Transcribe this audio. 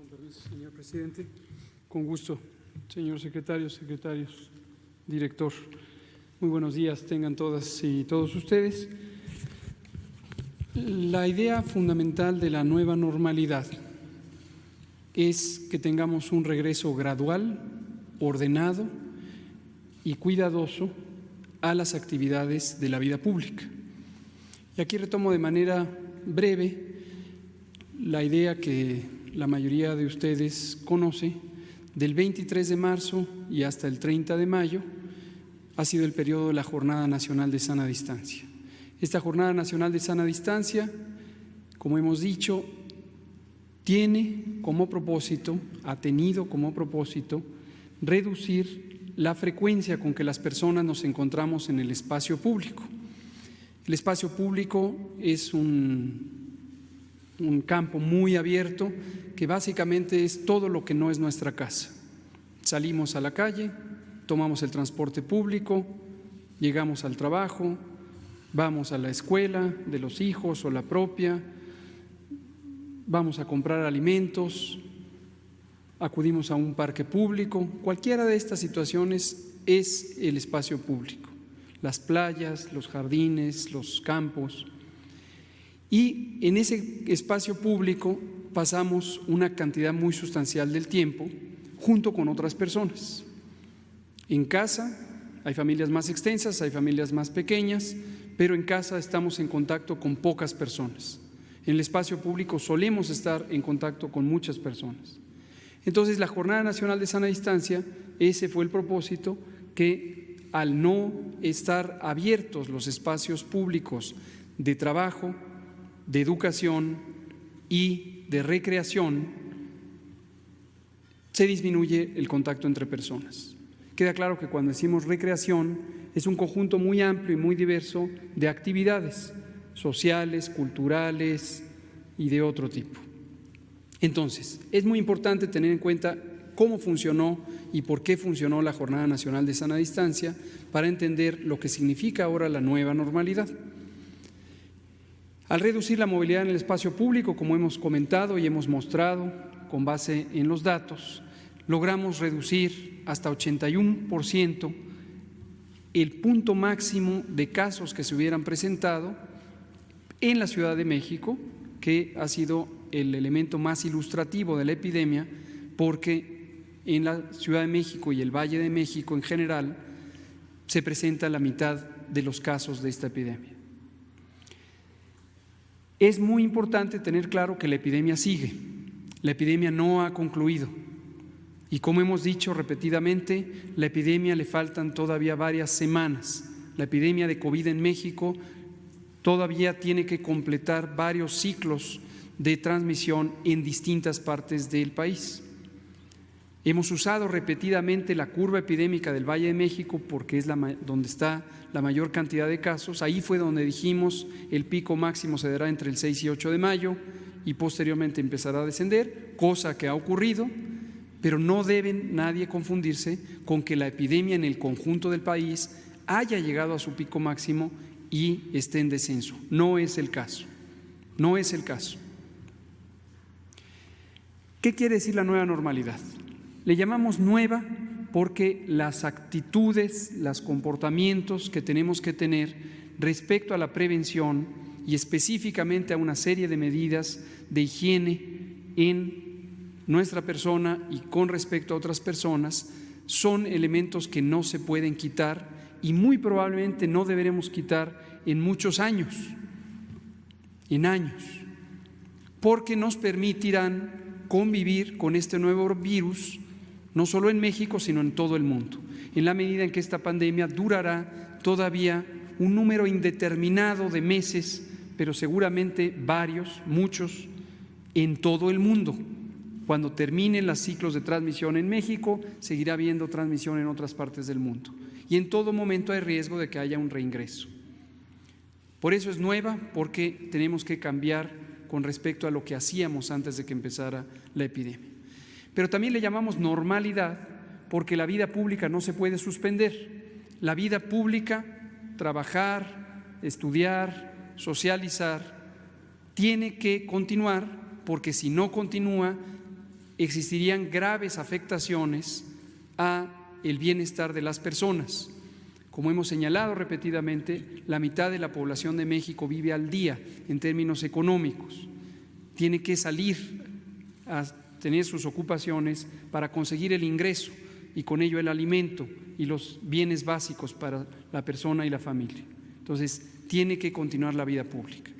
Con permiso, señor presidente. Con gusto, señor secretario, secretarios, director. Muy buenos días tengan todas y todos ustedes. La idea fundamental de la nueva normalidad es que tengamos un regreso gradual, ordenado y cuidadoso a las actividades de la vida pública. Y aquí retomo de manera breve la idea que la mayoría de ustedes conoce. Del 23 de marzo y hasta el 30 de mayo ha sido el periodo de la Jornada Nacional de Sana Distancia. Esta Jornada Nacional de Sana Distancia, como hemos dicho, tiene como propósito, ha tenido como propósito, reducir la frecuencia con que las personas nos encontramos en el espacio público. El espacio público es un campo muy abierto que básicamente es todo lo que no es nuestra casa. Salimos a la calle, tomamos el transporte público, llegamos al trabajo, vamos a la escuela de los hijos o la propia, vamos a comprar alimentos, acudimos a un parque público. Cualquiera de estas situaciones es el espacio público, las playas, los jardines, los campos. Y en ese espacio público pasamos una cantidad muy sustancial del tiempo junto con otras personas. En casa hay familias más extensas, hay familias más pequeñas, pero en casa estamos en contacto con pocas personas. En el espacio público solemos estar en contacto con muchas personas. Entonces, la Jornada Nacional de Sana Distancia, ese fue el propósito, que al no estar abiertos los espacios públicos de trabajo, de educación y de recreación, se disminuye el contacto entre personas. Queda claro que cuando decimos recreación es un conjunto muy amplio y muy diverso de actividades sociales, culturales y de otro tipo. Entonces, es muy importante tener en cuenta cómo funcionó y por qué funcionó la Jornada Nacional de Sana Distancia para entender lo que significa ahora la nueva normalidad. Al reducir la movilidad en el espacio público, como hemos comentado y hemos mostrado con base en los datos, logramos reducir hasta 81% el punto máximo de casos que se hubieran presentado en la Ciudad de México, que ha sido el elemento más ilustrativo de la epidemia, porque en la Ciudad de México y el Valle de México en general se presenta la mitad de los casos de esta epidemia. Es muy importante tener claro que la epidemia sigue, la epidemia no ha concluido y, como hemos dicho repetidamente, la epidemia le faltan todavía varias semanas. La epidemia de COVID en México todavía tiene que completar varios ciclos de transmisión en distintas partes del país. Hemos usado repetidamente la curva epidémica del Valle de México porque es donde está la mayor cantidad de casos. Ahí fue donde dijimos el pico máximo se dará entre el 6 y 8 de mayo y posteriormente empezará a descender, cosa que ha ocurrido, pero no deben nadie confundirse con que la epidemia en el conjunto del país haya llegado a su pico máximo y esté en descenso. No es el caso, no es el caso. ¿Qué quiere decir la nueva normalidad? Le llamamos nueva porque las actitudes, los comportamientos que tenemos que tener respecto a la prevención y específicamente a una serie de medidas de higiene en nuestra persona y con respecto a otras personas son elementos que no se pueden quitar y muy probablemente no deberemos quitar en muchos años, porque nos permitirán convivir con este nuevo virus, no solo en México, sino en todo el mundo, en la medida en que esta pandemia durará todavía un número indeterminado de meses, pero seguramente varios, muchos, en todo el mundo. Cuando terminen los ciclos de transmisión en México, seguirá habiendo transmisión en otras partes del mundo. Y en todo momento hay riesgo de que haya un reingreso. Por eso es nueva, porque tenemos que cambiar con respecto a lo que hacíamos antes de que empezara la epidemia. Pero también le llamamos normalidad porque la vida pública no se puede suspender. La vida pública, trabajar, estudiar, socializar, tiene que continuar porque si no continúa, existirían graves afectaciones a el bienestar de las personas. Como hemos señalado repetidamente, la mitad de la población de México vive al día en términos económicos. Tiene que salir a tener sus ocupaciones para conseguir el ingreso y con ello el alimento y los bienes básicos para la persona y la familia. Entonces, tiene que continuar la vida pública.